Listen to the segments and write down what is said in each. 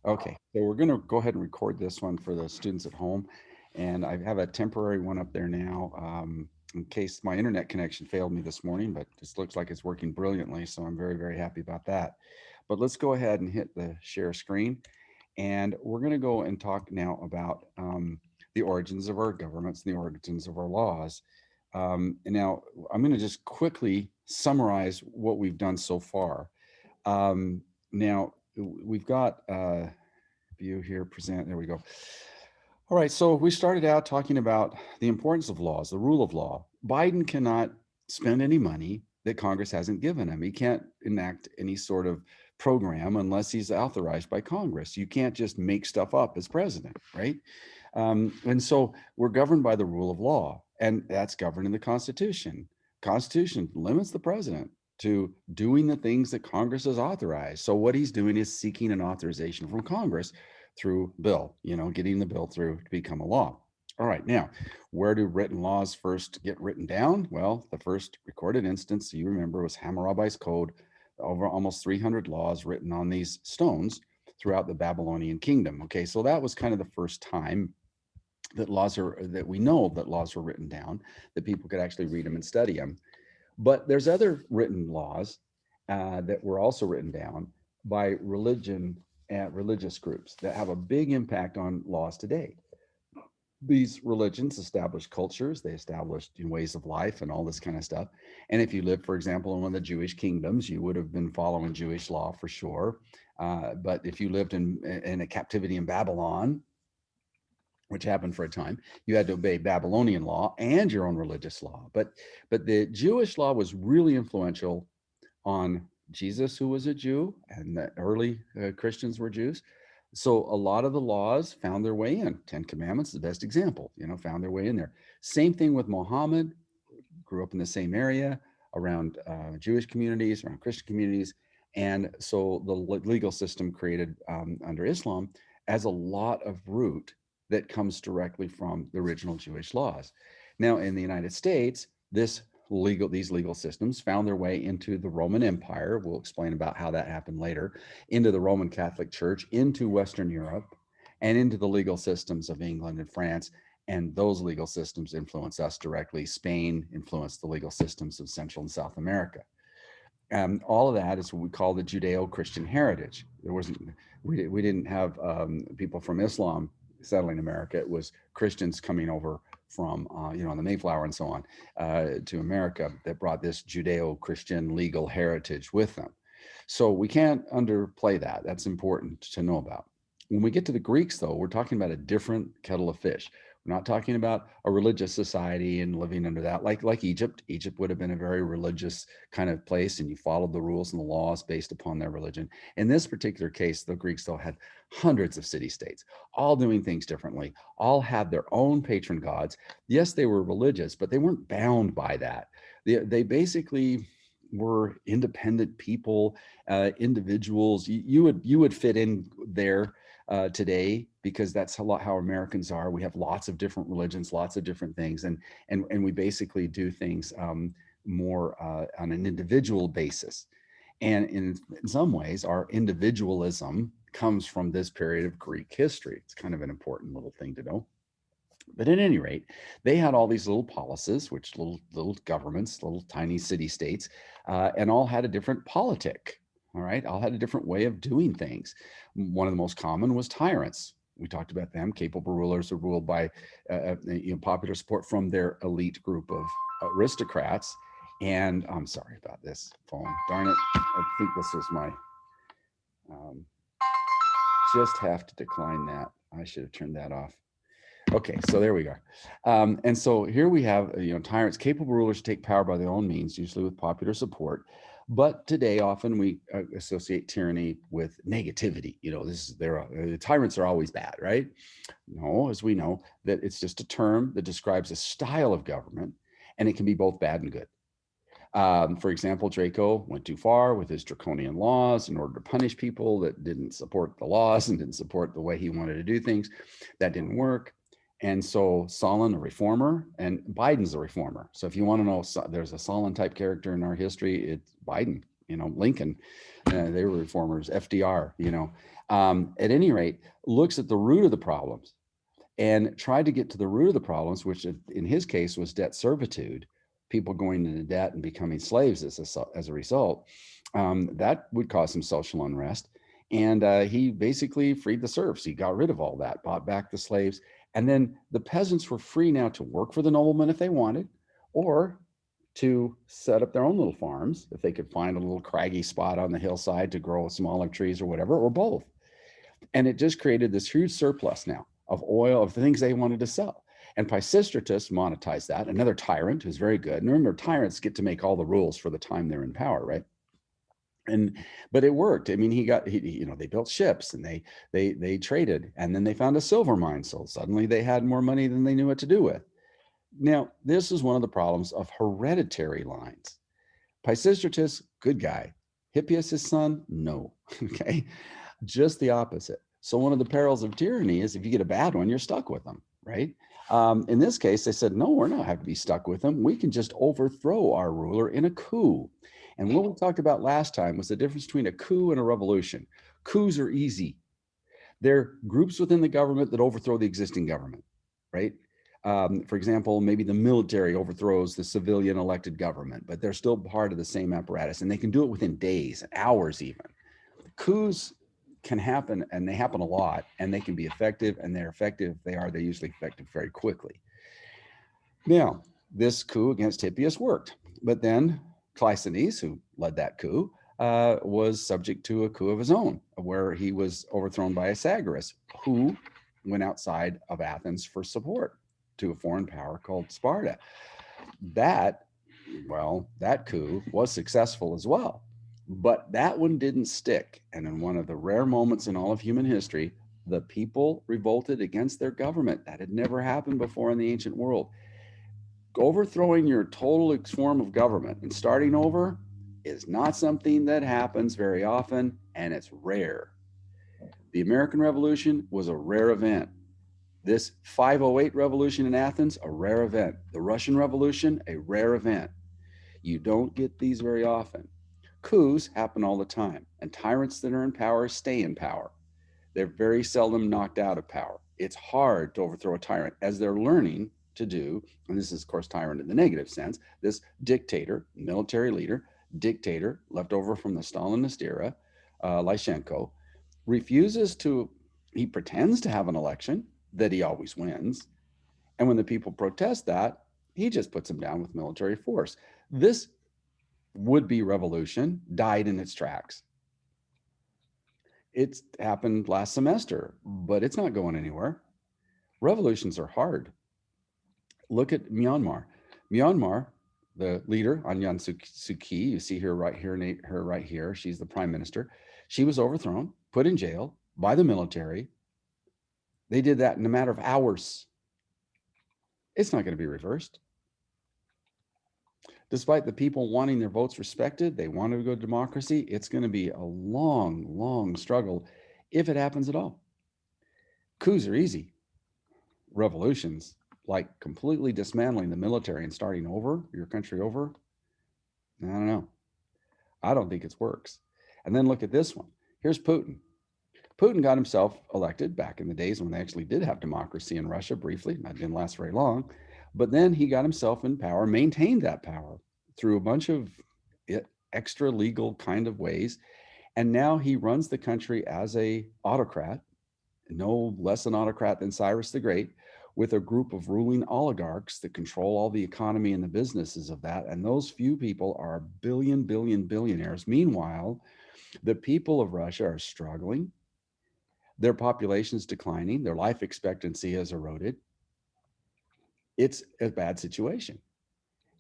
Okay, so we're going to go ahead and record this one for the students at home. And I have a temporary one up there now in case my internet connection failed me this morning, but this looks like it's working brilliantly. So I'm very, very happy about that. But let's go ahead and hit the share screen. And we're going to go and talk now about the origins of our governments and the origins of our laws. And now I'm going to just quickly summarize what we've done so far. Now, we've got view here, present, there we go. All right, so we started out talking about the importance of laws, the rule of law. Biden cannot spend any money that Congress hasn't given him. He can't enact any sort of program unless he's authorized by Congress. You can't just make stuff up as president, right? And so we're governed by the rule of law, and that's governed in the Constitution. Constitution limits the president to doing the things that Congress has authorized. So what he's doing is seeking an authorization from Congress through bill, getting the bill through to become a law. All right, now, where do written laws first get written down? Well, the first recorded instance, you remember, was Hammurabi's Code, over almost 300 laws written on these stones throughout the Babylonian kingdom. Okay, so that was kind of the first time that we know that laws were written down, that people could actually read them and study them. But there's other written laws that were also written down by religious groups that have a big impact on laws today. These religions established cultures, they established ways of life and all this kind of stuff. And if you lived, for example, in one of the Jewish kingdoms, you would have been following Jewish law for sure. But if you lived in a captivity in Babylon, which happened for a time, you had to obey Babylonian law and your own religious law. But the Jewish law was really influential on Jesus, who was a Jew, and the early Christians were Jews. So a lot of the laws found their way in. 10 Commandments is the best example, found their way in there. Same thing with Muhammad, grew up in the same area around Jewish communities, around Christian communities. And so the legal system created under Islam as a lot of root that comes directly from the original Jewish laws. Now, in the United States, these legal systems found their way into the Roman Empire. We'll explain about how that happened later, into the Roman Catholic Church, into Western Europe, and into the legal systems of England and France. And those legal systems influence us directly. Spain influenced the legal systems of Central and South America. All of that is what we call the Judeo-Christian heritage. We didn't have people from Islam settling America. It was Christians coming over from, on the Mayflower and so on, to America that brought this Judeo-Christian legal heritage with them. So we can't underplay that. That's important to know about. When we get to the Greeks, though, we're talking about a different kettle of fish. We're not talking about a religious society and living under that, like Egypt. Egypt would have been a very religious kind of place, and you followed the rules and the laws based upon their religion. In this particular case, the Greeks, though, had hundreds of city-states, all doing things differently, all had their own patron gods. Yes, they were religious, but they weren't bound by that. They basically were independent people, individuals. You would fit in there today, because that's a lot how Americans are. We have lots of different religions, lots of different things, and we basically do things more on an individual basis. And in some ways, our individualism comes from this period of Greek history. It's kind of an important little thing to know. But at any rate, they had all these little policies, which little governments, little tiny city states, and all had a different politic. All right, all had a different way of doing things. One of the most common was tyrants. We talked about them. Capable rulers are ruled by popular support from their elite group of aristocrats. And I'm sorry about this phone. Darn it! I think this was my. Just have to decline that. I should have turned that off. Okay, so there we go. And so here we have, tyrants, capable rulers take power by their own means, usually with popular support. But today, often we associate tyranny with negativity. Tyrants are always bad, right? No, as we know, that it's just a term that describes a style of government, and it can be both bad and good. For example, Draco went too far with his draconian laws in order to punish people that didn't support the laws and didn't support the way he wanted to do things. That didn't work. And so Stalin, a reformer, and Biden's a reformer. So if you want to know, there's a Stalin type character in our history, it's Biden, Lincoln, they were reformers, FDR, At any rate, looks at the root of the problems and tried to get to the root of the problems, which in his case was debt servitude, people going into debt and becoming slaves as a result. That would cause some social unrest. And he basically freed the serfs. He got rid of all that, bought back the slaves. And then the peasants were free now to work for the noblemen if they wanted, or to set up their own little farms if they could find a little craggy spot on the hillside to grow some olive trees or whatever, or both. And it just created this huge surplus now of oil, of the things they wanted to sell. And Pisistratus monetized that, another tyrant who's very good. And remember, tyrants get to make all the rules for the time they're in power, right? But it worked. I mean, they built ships and they traded, and then they found a silver mine. So suddenly they had more money than they knew what to do with. Now, this is one of the problems of hereditary lines. Pisistratus, good guy. Hippias, his son, no. Okay, just the opposite. So one of the perils of tyranny is if you get a bad one, you're stuck with them, right? In this case, they said, no, we're not have to be stuck with them. We can just overthrow our ruler in a coup. And what we talked about last time was the difference between a coup and a revolution. Coups are easy. They're groups within the government that overthrow the existing government, right? For example, maybe the military overthrows the civilian elected government, but they're still part of the same apparatus, and they can do it within days, hours even. Coups can happen, and they happen a lot, and they can be effective, and they're effective. They're usually effective very quickly. Now, this coup against Hippias worked, but then Cleisthenes, who led that coup, was subject to a coup of his own, where he was overthrown by Cyrus, who went outside of Athens for support to a foreign power called Sparta. That coup was successful as well, but that one didn't stick. And in one of the rare moments in all of human history, the people revolted against their government. That had never happened before in the ancient world. Overthrowing your total form of government and starting over is not something that happens very often, and it's rare. The American Revolution was a rare event. This 508 revolution in Athens, a rare event. The Russian Revolution, a rare event. You don't get these very often. Coups happen all the time, and tyrants that are in power stay in power. They're very seldom knocked out of power. It's hard to overthrow a tyrant, as they're learning to do, and this is, of course, tyrant in the negative sense. This dictator, military leader, dictator, left over from the Stalinist era, Lyshenko, he pretends to have an election that he always wins. And when the people protest that, he just puts them down with military force. This would-be revolution died in its tracks. It's happened last semester, but it's not going anywhere. Revolutions are hard. Look at Myanmar. Myanmar, the leader, Aung San Suu Kyi, you see her right here. She's the prime minister. She was overthrown, put in jail by the military. They did that in a matter of hours. It's not going to be reversed. Despite the people wanting their votes respected, they wanted to go to democracy. It's going to be a long, long struggle if it happens at all. Coups are easy. Revolutions, like completely dismantling the military and starting over, your country over, I don't know. I don't think it works. And then look at this one. Here's Putin. Putin got himself elected back in the days when they actually did have democracy in Russia briefly. That didn't last very long. But then he got himself in power, maintained that power through a bunch of extra legal kind of ways. And now he runs the country as an autocrat, no less an autocrat than Cyrus the Great, with a group of ruling oligarchs that control all the economy and the businesses of that. And those few people are billionaires. Meanwhile, the people of Russia are struggling. Their population is declining. Their life expectancy has eroded. It's a bad situation,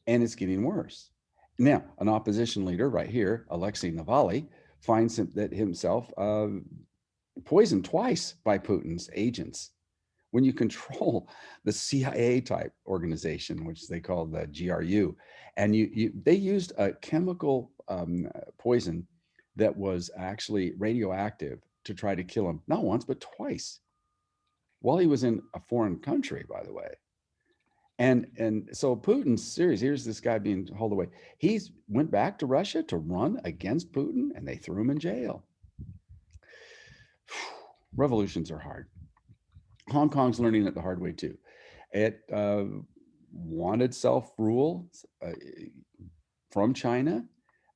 and it's getting worse. Now, an opposition leader right here, Alexei Navalny, finds that himself poisoned twice by Putin's agents. When you control the CIA type organization, which they call the GRU, and they used a chemical poison that was actually radioactive to try to kill him, not once, but twice, while he was in a foreign country, by the way. And so Putin's serious. Here's this guy being hauled away. He went back to Russia to run against Putin, and they threw him in jail. Revolutions are hard. Hong Kong's learning it the hard way too. It wanted self-rule from China.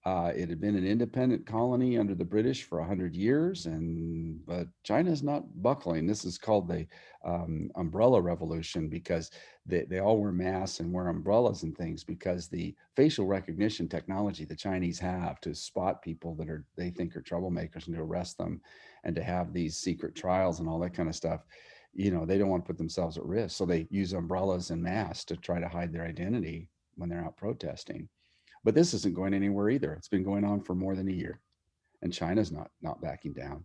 It had been an independent colony under the British for 100 years, but China's not buckling. This is called the umbrella revolution, because they all wear masks and wear umbrellas and things, because the facial recognition technology the Chinese have to spot people that they think are troublemakers and to arrest them, and to have these secret trials and all that kind of stuff. They don't want to put themselves at risk, so they use umbrellas and masks to try to hide their identity when they're out protesting. But this isn't going anywhere either. It's been going on for more than a year, and China's not backing down.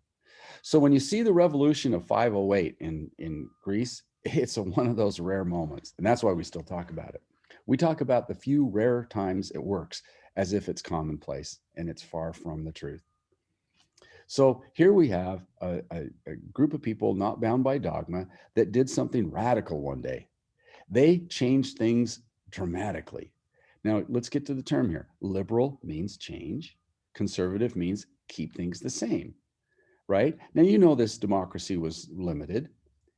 So when you see the revolution of 508 in Greece, it's one of those rare moments, and that's why we still talk about it. We talk about the few rare times it works as if it's commonplace, and it's far from the truth. So here we have a group of people not bound by dogma that did something radical one day. They changed things dramatically. Now, let's get to the term here. Liberal means change. Conservative means keep things the same, right? Now, this democracy was limited,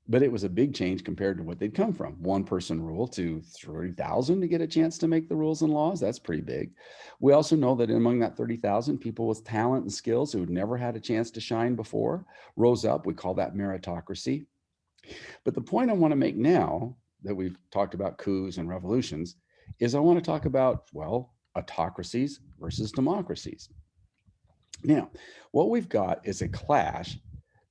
but it was a big change compared to what they'd come from. One person rule to 30,000 to get a chance to make the rules and laws. That's pretty big. We also know that among that 30,000, people with talent and skills who had never had a chance to shine before rose up. We call that meritocracy. But the point I want to make now that we've talked about coups and revolutions is I want to talk about, autocracies versus democracies. Now, what we've got is a clash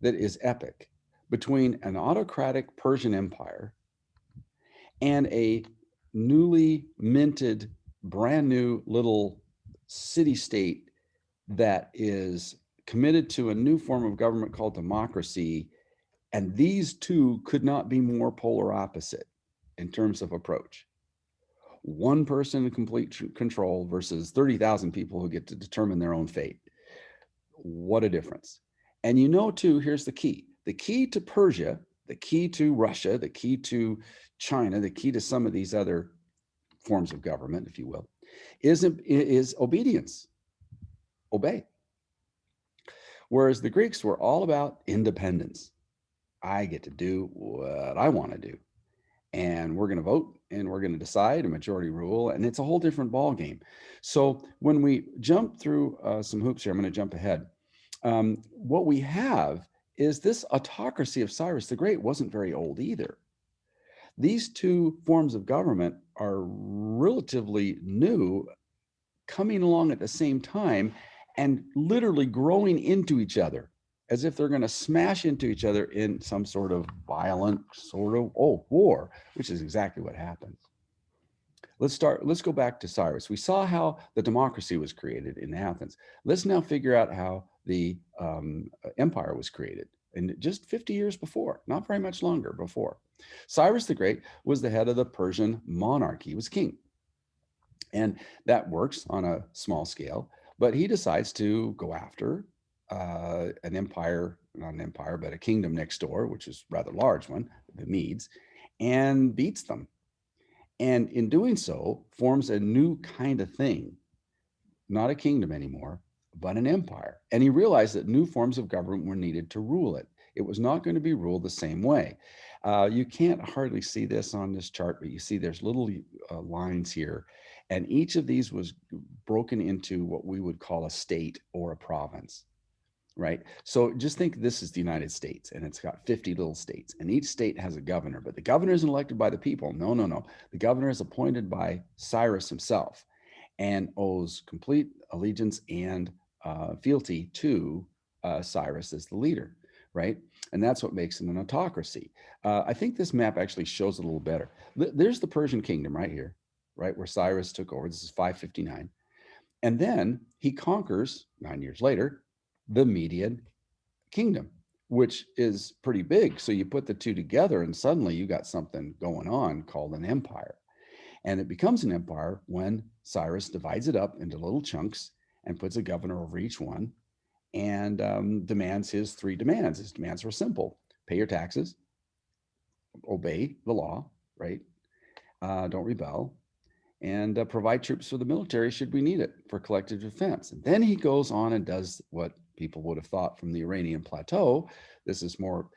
that is epic between an autocratic Persian Empire and a newly minted, brand new little city-state that is committed to a new form of government called democracy. And these two could not be more polar opposite in terms of approach. One person in complete control versus 30,000 people who get to determine their own fate. What a difference. And too, here's the key. The key to Persia, the key to Russia, the key to China, the key to some of these other forms of government, if you will, is obedience. Obey. Whereas the Greeks were all about independence. I get to do what I want to do. And we're going to vote, and we're going to decide a majority rule, and it's a whole different ball game. So when we jump through some hoops here, I'm going to jump ahead. What we have is this autocracy of Cyrus the Great wasn't very old either. These two forms of government are relatively new, coming along at the same time and literally growing into each other, as if they're going to smash into each other in some sort of violent war, which is exactly what happens. Let's go back to Cyrus. We saw how the democracy was created in Athens. Let's now figure out how the empire was created, and just 50 years before, not very much longer before. Cyrus the Great was the head of the Persian monarchy. He was king. And that works on a small scale, but he decides to go after an empire, not an empire, but a kingdom next door, which is a rather large one, the Medes, and beats them. And in doing so, forms a new kind of thing, not a kingdom anymore, but an empire. And he realized that new forms of government were needed to rule it. It was not going to be ruled the same way. You can't hardly see this on this chart, but you see there's little lines here. And each of these was broken into what we would call a state or a province, right? So just think this is the United States, and it's got 50 little states, and each state has a governor, but the governor isn't elected by the people. No. The governor is appointed by Cyrus himself and owes complete allegiance and fealty to Cyrus as the leader, right? And that's what makes it an autocracy. I think this map actually shows it a little better. There's the Persian kingdom right here, right, where Cyrus took over. This is 559. And then he conquers 9 years later the Median kingdom, which is pretty big. So you put the two together and suddenly you got something going on called an empire. And it becomes an empire when Cyrus divides it up into little chunks and puts a governor over each one and demands his three demands. His demands were simple: pay your taxes, obey the law, right? Don't rebel, and provide troops for the military should we need it for collective defense. And then he goes on and does what People would have thought from the Iranian plateau, this is more,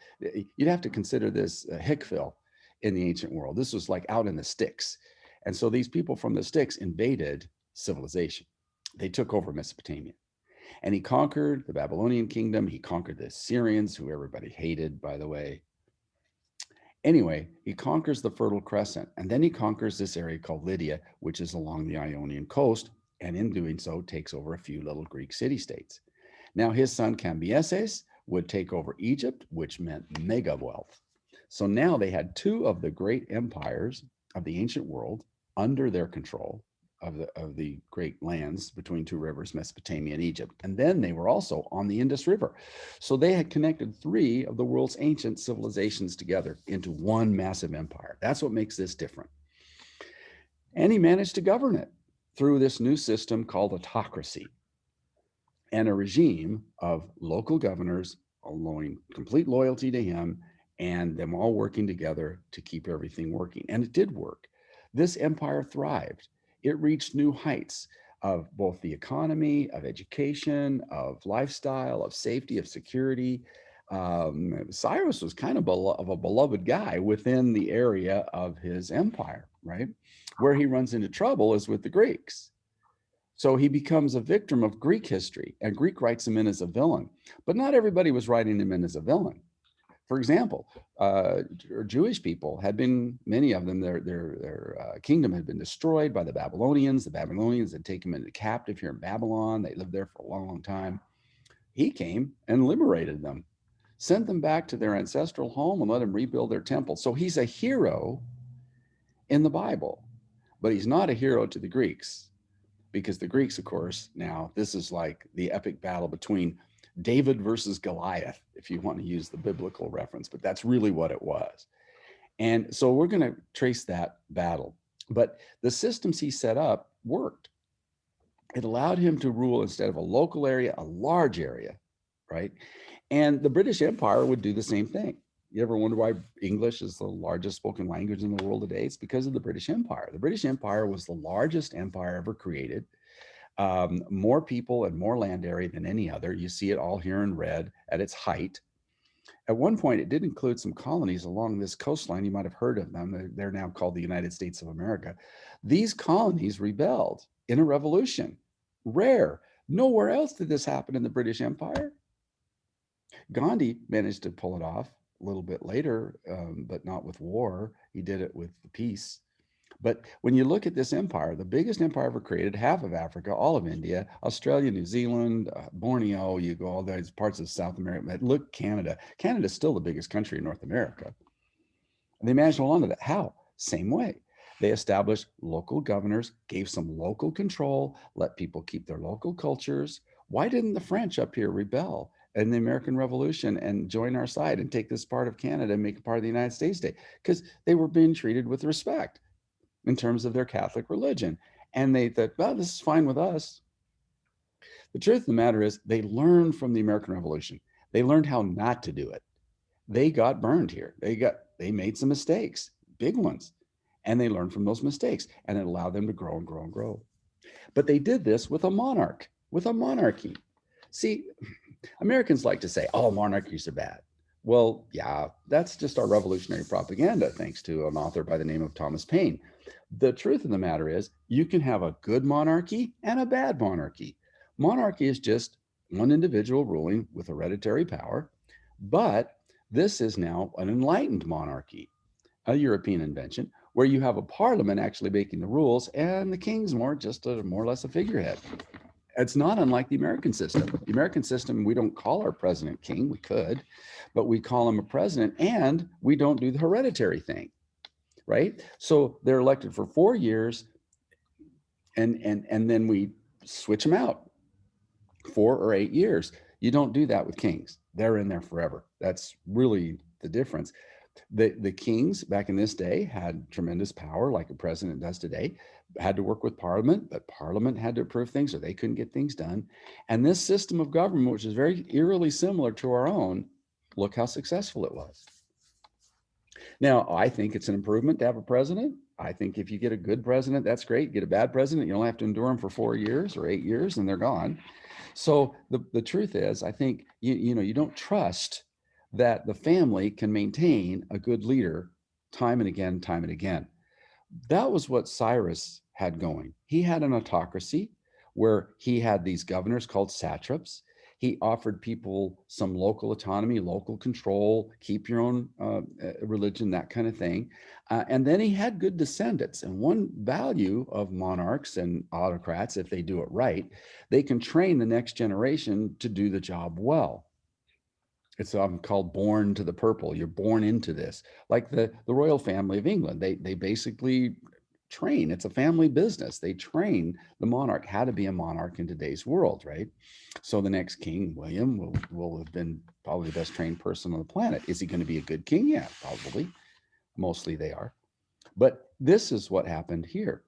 you'd have to consider this Hickville in the ancient world. This was like out in the sticks. And so these people from the sticks invaded civilization. They took over Mesopotamia. And he conquered the Babylonian kingdom. He conquered the Syrians, who everybody hated, by the way. Anyway, he conquers the Fertile Crescent, and then he conquers this area called Lydia, which is along the Ionian coast, and in doing so, takes over a few little Greek city-states. Now, his son Cambyses would take over Egypt, which meant mega wealth. So now they had two of the great empires of the ancient world under their control, of the great lands between two rivers, Mesopotamia and Egypt. And then they were also on the Indus River. So they had connected three of the world's ancient civilizations together into one massive empire. That's what makes this different. And he managed to govern it through this new system called autocracy, and a regime of local governors allowing complete loyalty to him and them all working together to keep everything working. And it did work. This empire thrived. It reached new heights of both the economy, of education, of lifestyle, of safety, of security. Cyrus was kind of a beloved guy within the area of his empire, right? Where he runs into trouble is with the Greeks. So he becomes a victim of Greek history, and Greek writes him in as a villain. But not everybody was writing him in as a villain. For example, Jewish people had been, many of them, their kingdom had been destroyed by the Babylonians. The Babylonians had taken them into captive here in Babylon. They lived there for a long, long time. He came and liberated them, sent them back to their ancestral home and let them rebuild their temple. So he's a hero in the Bible, but he's not a hero to the Greeks, because the Greeks, of course, now this is like the epic battle between David versus Goliath, if you want to use the biblical reference, but that's really what it was. And so we're going to trace that battle. But the systems he set up worked. It allowed him to rule, instead of a local area, a large area, right? And the British Empire would do the same thing. You ever wonder why English is the largest spoken language in the world today? It's because of the British Empire. The British Empire was the largest empire ever created. More people and more land area than any other. You see it all here in red at its height. At one point, it did include some colonies along this coastline. You might have heard of them. They're now called the United States of America. These colonies rebelled in a revolution. Rare. Nowhere else did this happen in the British Empire. Gandhi managed to pull it off a little bit later, but not with war. He did it with peace. But when you look at this empire, the biggest empire ever created, half of Africa, all of India, Australia, New Zealand, Borneo, you go all those parts of South America. Look, Canada. Canada's still the biggest country in North America. And they managed to hold on to that. How? Same way. They established local governors, gave some local control, let people keep their local cultures. Why didn't the French up here rebel in the American Revolution and join our side and take this part of Canada and make it part of the United States today? Because they were being treated with respect in terms of their Catholic religion. And they thought, well, this is fine with us. The truth of the matter is they learned from the American Revolution. They learned how not to do it. They got burned here. They made some mistakes, big ones. And they learned from those mistakes, and it allowed them to grow and grow and grow. But they did this with a monarch, with a monarchy. See, Americans like to say, oh, monarchies are bad. Well, yeah, that's just our revolutionary propaganda, thanks to an author by the name of Thomas Paine. The truth of the matter is, you can have a good monarchy and a bad monarchy. Monarchy is just one individual ruling with hereditary power, but this is now an enlightened monarchy, a European invention, where you have a parliament actually making the rules, and the king's more or less a figurehead. It's not unlike the American system. The American system, we don't call our president king. We could, but we call him a president, and we don't do the hereditary thing, right? So they're elected for 4 years, and then we switch them out 4 or 8 years. You don't do that with kings. They're in there forever. That's really the difference. The kings back in this day had tremendous power, like a president does today, had to work with parliament, but parliament had to approve things or they couldn't get things done. And this system of government, which is very eerily similar to our own, look how successful it was. Now, I think it's an improvement to have a president. I think if you get a good president, that's great. Get a bad president, you don't have to endure them for 4 years or 8 years and they're gone. So the truth is, I think, you don't trust that the family can maintain a good leader time and again, time and again. That was what Cyrus had going. He had an autocracy where he had these governors called satraps. He offered people some local autonomy, local control, keep your own religion, that kind of thing. And then he had good descendants. And one value of monarchs and autocrats, if they do it right, they can train the next generation to do the job well. It's called born to the purple. You're born into this, like the royal family of England. They basically train. It's a family business. They train the monarch how to be a monarch in today's world, right? So the next king, William, will have been probably the best trained person on the planet. Is he going to be a good king? Yeah, probably. Mostly they are. But this is what happened here.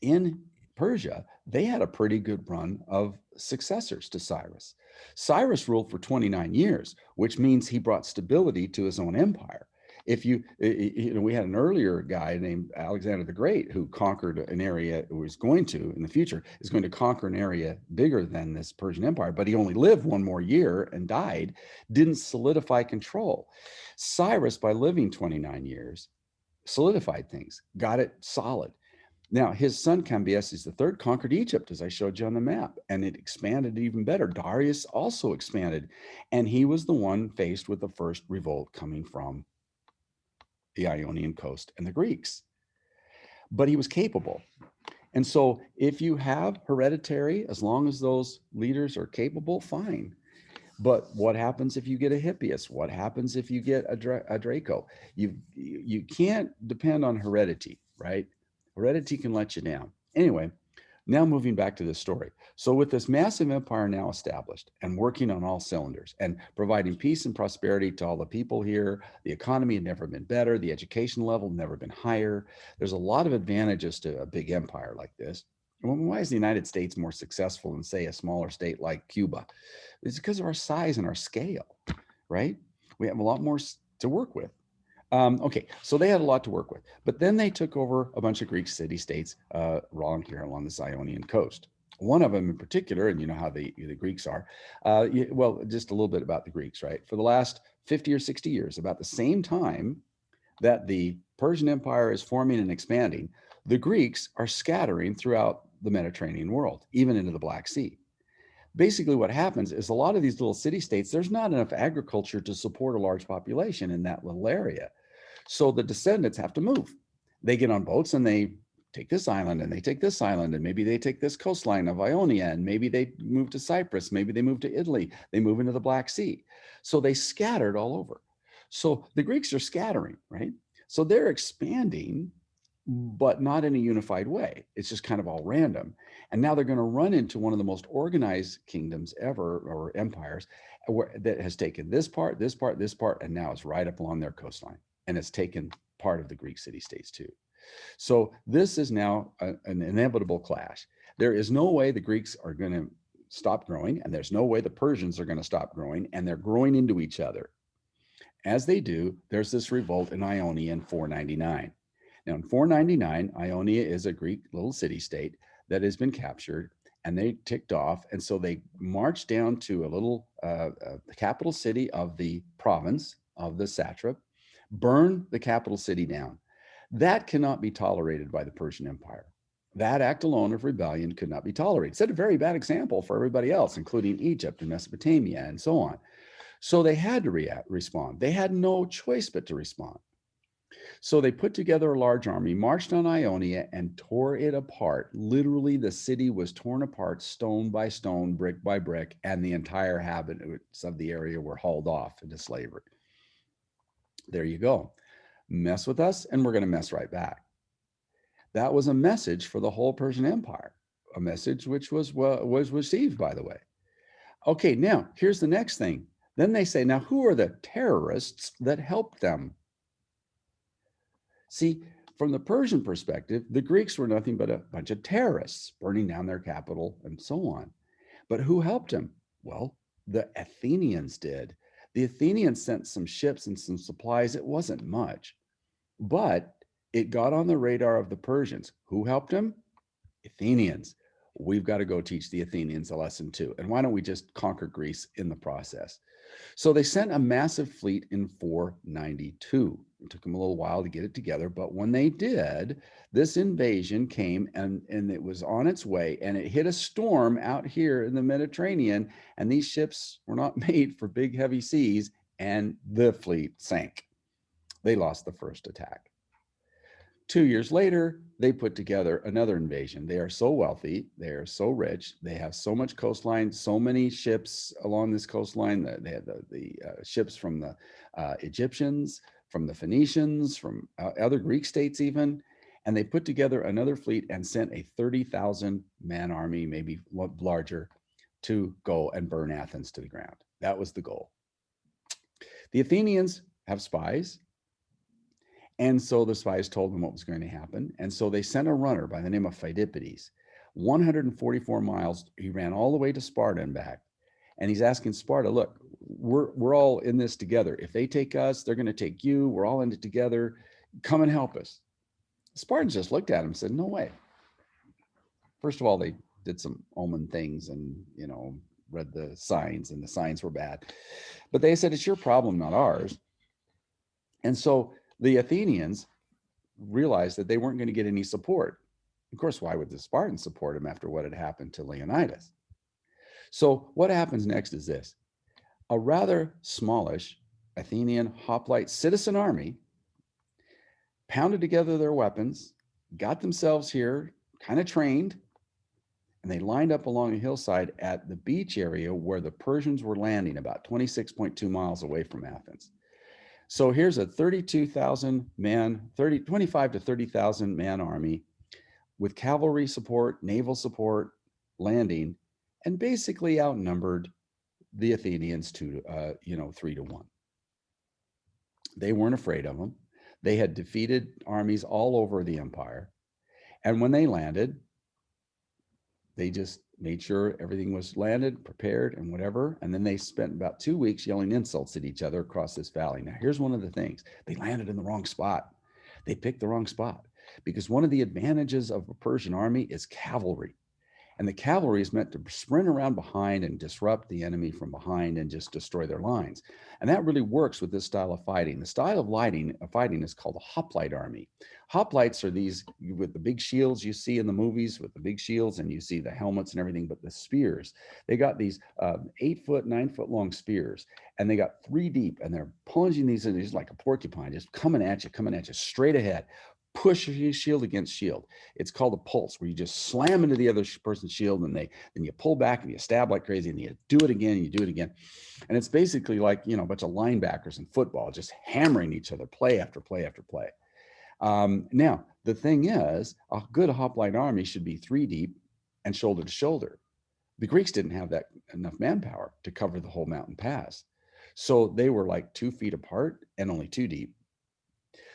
In Persia, they had a pretty good run of successors to Cyrus. Cyrus ruled for 29 years, which means he brought stability to his own empire. If we had an earlier guy named Alexander the Great who conquered an area, who was going to, in the future, is going to conquer an area bigger than this Persian Empire, but he only lived one more year and died, didn't solidify control. Cyrus, by living 29 years, solidified things, got it solid. Now, his son Cambyses III conquered Egypt, as I showed you on the map, and it expanded even better. Darius also expanded, and he was the one faced with the first revolt coming from the Ionian coast and the Greeks. But he was capable. And so if you have hereditary, as long as those leaders are capable, fine. But what happens if you get a Hippias? What happens if you get a Draco? You can't depend on heredity, right? Heredity can let you down. Anyway, now moving back to this story. So with this massive empire now established and working on all cylinders and providing peace and prosperity to all the people here, the economy had never been better, the education level never been higher. There's a lot of advantages to a big empire like this. Why is the United States more successful than, say, a smaller state like Cuba? It's because of our size and our scale, right? We have a lot more to work with. Okay, so they had a lot to work with, but then they took over a bunch of Greek city-states along this Ionian coast. One of them in particular, and you know how the Greeks are, well, just a little bit about the Greeks, right? For the last 50 or 60 years, about the same time that the Persian Empire is forming and expanding, the Greeks are scattering throughout the Mediterranean world, even into the Black Sea. Basically what happens is a lot of these little city-states, there's not enough agriculture to support a large population in that little area. So the descendants have to move. They get on boats and they take this island and they take this island and maybe they take this coastline of Ionia and maybe they move to Cyprus, maybe they move to Italy, they move into the Black Sea. So they scattered all over. So the Greeks are scattering, right? So they're expanding, but not in a unified way. It's just kind of all random. And now they're going to run into one of the most organized kingdoms ever, or empires, that has taken this part, this part, this part, and now it's right up along their coastline. And it's taken part of the Greek city-states too. So this is now an inevitable clash. There is no way the Greeks are going to stop growing, and there's no way the Persians are going to stop growing, and they're growing into each other. As they do, there's this revolt in Ionia in 499. Now, in 499, Ionia is a Greek little city-state that has been captured, and they ticked off. And so they marched down to a little the capital city of the province of the satrap, burned the capital city down. That cannot be tolerated by the Persian Empire. That act alone of rebellion could not be tolerated. Set a very bad example for everybody else, including Egypt and Mesopotamia and so on. So they had to respond. They had no choice but to respond. So they put together a large army, marched on Ionia, and tore it apart. Literally, the city was torn apart, stone by stone, brick by brick, and the entire inhabitants of the area were hauled off into slavery. There you go. Mess with us, and we're going to mess right back. That was a message for the whole Persian Empire, a message which was received, by the way. Okay, now here's the next thing. Then they say, now who are the terrorists that helped them? See, from the Persian perspective, the Greeks were nothing but a bunch of terrorists burning down their capital and so on. But who helped them? Well, the Athenians did. The Athenians sent some ships and some supplies. It wasn't much, but it got on the radar of the Persians. Who helped them? Athenians. We've got to go teach the Athenians a lesson too. And why don't we just conquer Greece in the process? So they sent a massive fleet in 492. It took them a little while to get it together, but when they did, this invasion came and it was on its way, and it hit a storm out here in the Mediterranean, and these ships were not made for big, heavy seas, and the fleet sank. They lost the first attack. 2 years later, they put together another invasion. They are so wealthy, they are so rich, they have so much coastline, so many ships along this coastline. They had the ships from the Egyptians, from the Phoenicians, from other Greek states even, and they put together another fleet and sent a 30,000 man army, maybe larger, to go and burn Athens to the ground. That was the goal. The Athenians have spies. And so the spies told them what was going to happen. And so they sent a runner by the name of Phidippides, 144 miles. He ran all the way to Sparta and back. And he's asking Sparta, look, we're all in this together. If they take us, they're going to take you. We're all in it together. Come and help us. The Spartans just looked at him and said, no way. First of all, they did some omen things and, read the signs, and the signs were bad. But they said, it's your problem, not ours. And so the Athenians realized that they weren't going to get any support. Of course, why would the Spartans support him after what had happened to Leonidas? So what happens next is this. A rather smallish Athenian hoplite citizen army pounded together their weapons, got themselves here, kind of trained, and they lined up along a hillside at the beach area where the Persians were landing, about 26.2 miles away from Athens. So here's a 32,000 man, 25 to 30,000 man army with cavalry support, naval support, landing, and basically outnumbered the Athenians 3 to 1. They weren't afraid of them. They had defeated armies all over the empire. And when they landed, they just made sure everything was landed, prepared, and whatever. And then they spent about 2 weeks yelling insults at each other across this valley. Now, here's one of the things. They landed in the wrong spot. They picked the wrong spot because one of the advantages of a Persian army is cavalry. And the cavalry is meant to sprint around behind and disrupt the enemy from behind and just destroy their lines. And that really works with this style of fighting. The style of fighting is called a hoplite army. Hoplites are these with the big shields you see in the movies, with the big shields, and you see the helmets and everything, but the spears. They got these 8 foot, 9 foot long spears, and they got 3 deep, and they're plunging these in, just like a porcupine, just coming at you, straight ahead. Push shield against shield. It's called a pulse, where you just slam into the other person's shield, and then you pull back and you stab like crazy, and you do it again and you do it again. And it's basically like, a bunch of linebackers in football just hammering each other, play after play after play. Now, the thing is, a good hoplite army should be 3 deep and shoulder to shoulder. The Greeks didn't have that enough manpower to cover the whole mountain pass. So they were like 2 feet apart and only 2 deep.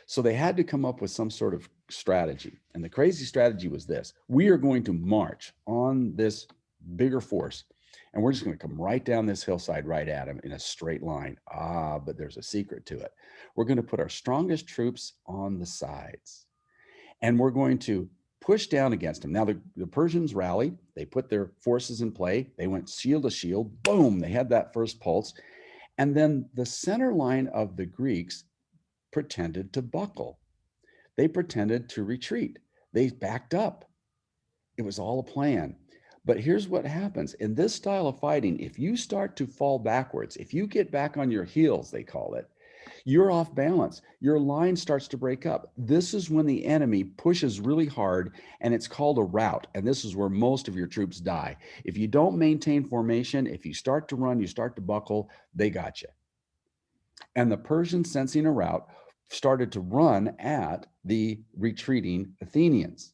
So they had to come up with some sort of strategy. And the crazy strategy was this. We are going to march on this bigger force, and we're just going to come right down this hillside right at them in a straight line. But there's a secret to it. We're going to put our strongest troops on the sides, and we're going to push down against them. Now, the Persians rallied. They put their forces in play. They went shield to shield. Boom, they had that first pulse. And then the center line of the Greeks pretended to buckle. They pretended to retreat. They backed up. It was all a plan. But here's what happens. In this style of fighting, if you start to fall backwards, if you get back on your heels, they call it, you're off balance. Your line starts to break up. This is when the enemy pushes really hard, and it's called a rout. And this is where most of your troops die. If you don't maintain formation, if you start to run, you start to buckle, they got you. And the Persians, sensing a rout, started to run at the retreating Athenians.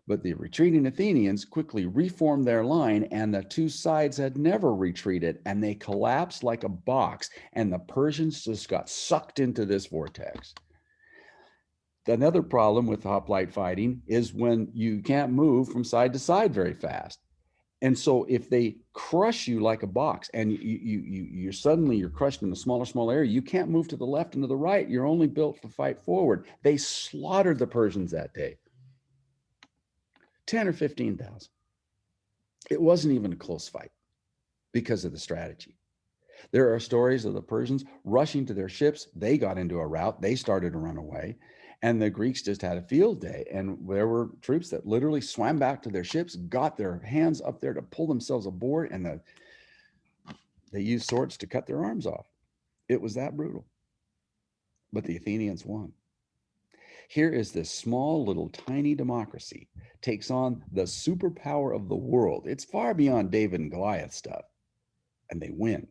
But the retreating Athenians quickly reformed their line, and the two sides had never retreated, and they collapsed like a box, and the Persians just got sucked into this vortex. Another problem with hoplite fighting is when you can't move from side to side very fast. And so if they crush you like a box and you're suddenly you're crushed in a small area, you can't move to the left and to the right. You're only built to fight forward. They slaughtered the Persians that day. 10 or 15,000. It wasn't even a close fight because of the strategy. There are stories of the Persians rushing to their ships. They got into a rout. They started to run away. And the Greeks just had a field day. And there were troops that literally swam back to their ships, got their hands up there to pull themselves aboard, and they used swords to cut their arms off. It was that brutal. But the Athenians won. Here is this small, little, tiny democracy takes on the superpower of the world. It's far beyond David and Goliath stuff, and they win.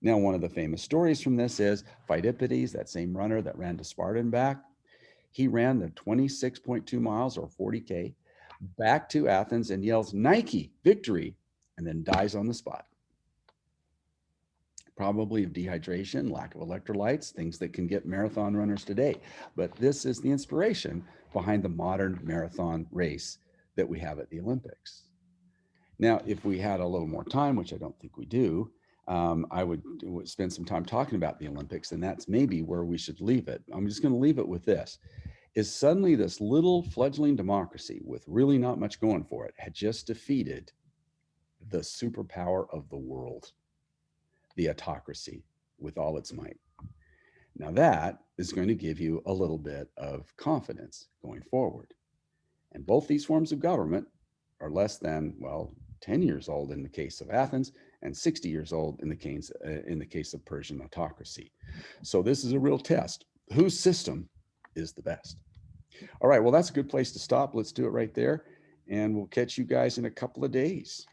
Now, one of the famous stories from this is Phidippides, that same runner that ran to Sparta and back. He ran the 26.2 miles or 40K back to Athens and yells, "Nike, victory," and then dies on the spot. Probably of dehydration, lack of electrolytes, things that can get marathon runners today. But this is the inspiration behind the modern marathon race that we have at the Olympics. Now, if we had a little more time, which I don't think we do, I would spend some time talking about the Olympics, and that's maybe where we should leave it. I'm just going to leave it with this. Is suddenly this little fledgling democracy with really not much going for it had just defeated the superpower of the world, the autocracy, with all its might. Now that is going to give you a little bit of confidence going forward. And both these forms of government are less than, well, 10 years old in the case of Athens and 60 years old in the case of Persian autocracy. So this is a real test. Whose system is the best? All right, well, that's a good place to stop. Let's do it right there. And we'll catch you guys in a couple of days.